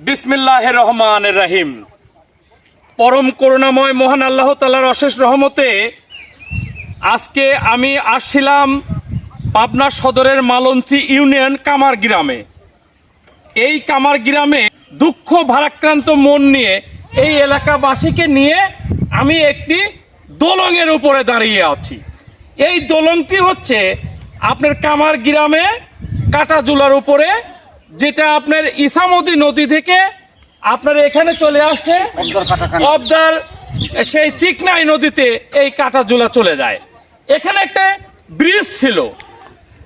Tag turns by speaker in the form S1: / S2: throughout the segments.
S1: বিসমিল্লাহির রহমানির রহিম। পরম করুণাময় মহান আল্লাহ তাআলার অশেষ রহমতে আজকে আমি আসছিলাম পাবনা সদরের মালঞ্চি ইউনিয়ন কামার গ্রামে। এই কামার গ্রামে দুঃখ ভারাক্রান্ত মন নিয়ে এই এলাকাবাসীকে নিয়ে আমি একটি দোলঙের উপরে দাঁড়িয়ে আছি। এই দোলংটি হচ্ছে আপনার কামার গ্রামে কাটাজুলার উপরে, যেটা আপনার ইসামতি নদী থেকে আপনার এখানে চলে আসছে অবদার সেই চিকনাই নদীতে এই কাটাজুলা চলে যায়। এখানে একটা ব্রিজ ছিল,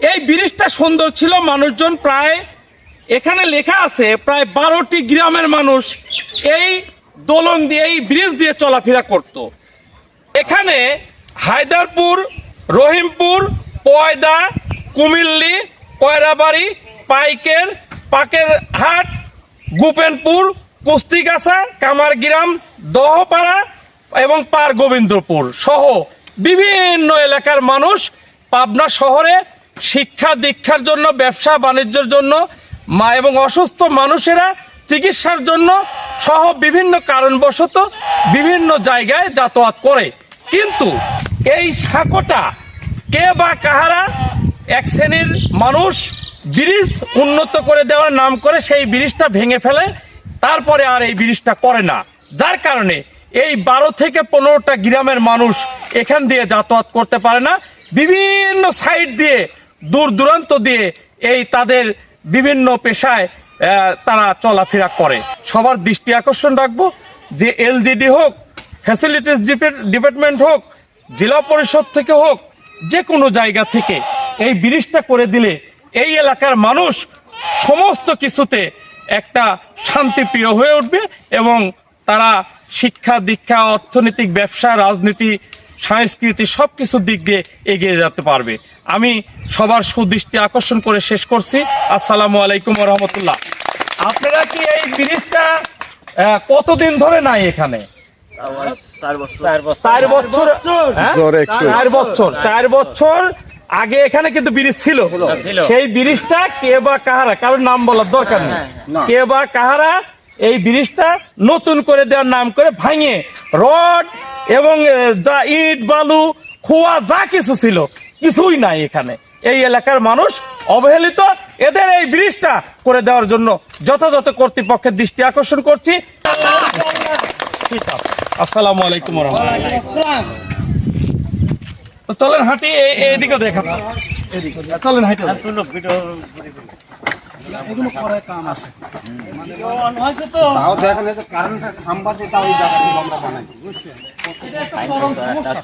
S1: এই ব্রিজটা সুন্দর ছিল। মানুষজন প্রায় এখানে লেখা আছে প্রায় 12টি গ্রামের মানুষ এই দোলং দিয়ে এই ব্রিজ দিয়ে চলাফেরা করত। এখানে হায়দারপুর, রহিমপুর, পয়দা, কুমিল্লি, কয়রাবাড়ি, পাকেরহাট, গোপেনপুর, কুস্তিগাছা, কামারগ্রাম, দহপাড়া এবং পার গোবিন্দপুর সহ বিভিন্ন এলাকার মানুষ পাবনা শহরে শিক্ষা দীক্ষার জন্য, ব্যবসা বাণিজ্যের জন্য এবং অসুস্থ মানুষেরা চিকিৎসার জন্য সহ বিভিন্ন কারণবশত বিভিন্ন জায়গায় যাতায়াত করে। কিন্তু এই সাঁকোটা কে বা কাহারা এক শ্রেণীর মানুষ ব্রিজ উন্নত করে দেওয়ার নাম করে সেই ব্রিজটা ভেঙে ফেলে, তারপরে আর এই ব্রিজটা করে না। যার কারণে এই 12 থেকে 15টা গ্রামের মানুষ এখান দিয়ে যাতায়াত করতে পারে না। বিভিন্ন সাইড দিয়ে দূর দূরান্ত দিয়ে এই তাদের বিভিন্ন পেশায় তারা চলাফেরা করে। সবার দৃষ্টি আকর্ষণ রাখবো যে এলজিডি হোক, ফ্যাসিলিটিস ডিপার্টমেন্ট হোক, জেলা পরিষদ থেকে হোক, যে কোনো জায়গা থেকে এই ব্রিজটা করে দিলে এই এলাকার মানুষ সমস্ত কিছুতে একটা শান্তিপ্রিয় হয়ে উঠবে এবং তারা শিক্ষা দীক্ষা, অর্থনৈতিক, ব্যবসা, রাজনীতি, সংস্কৃতি সব কিছু দিক দিয়ে এগিয়ে যেতে পারবে। আমি সবার সুদৃষ্টি আকর্ষণ করে শেষ করছি। আসসালামু আলাইকুম ওয়া রাহমাতুল্লাহ। আপনারা কি এই ব্রিজটা কতদিন ধরে নাই এখানে? 4 বছর আগে এখানে কিন্তু ব্রিজ ছিল। সেই ব্রিজটা কে বা কাহারা, কারোর নাম বলার দরকার নেই, কে বা কাহারা এই ব্রিজটা নতুন করে দেওয়ার নাম করে ভাঙে রড এবং যা ইট বালু খোয়া যা কিছু ছিল কিছুই নাই এখানে। এই এলাকার মানুষ অবহেলিত। এদের এই ব্রিজটা করে দেওয়ার জন্য যথাযথ কর্তৃপক্ষের দৃষ্টি আকর্ষণ করছি। আসসালামু আলাইকুম ওয়া রাহমাতুল্লাহ। চলেন হাঁটি, এইদিকে দেখান, চলেন হাঁটি। এগুলো পরে কাম আসে, তাও দেখেন এই কারেন্ট খাম্বা যেটা ওই জায়গায় আমরা বানাইছি, বুঝছেন? এটা একটা চরম সমস্যা।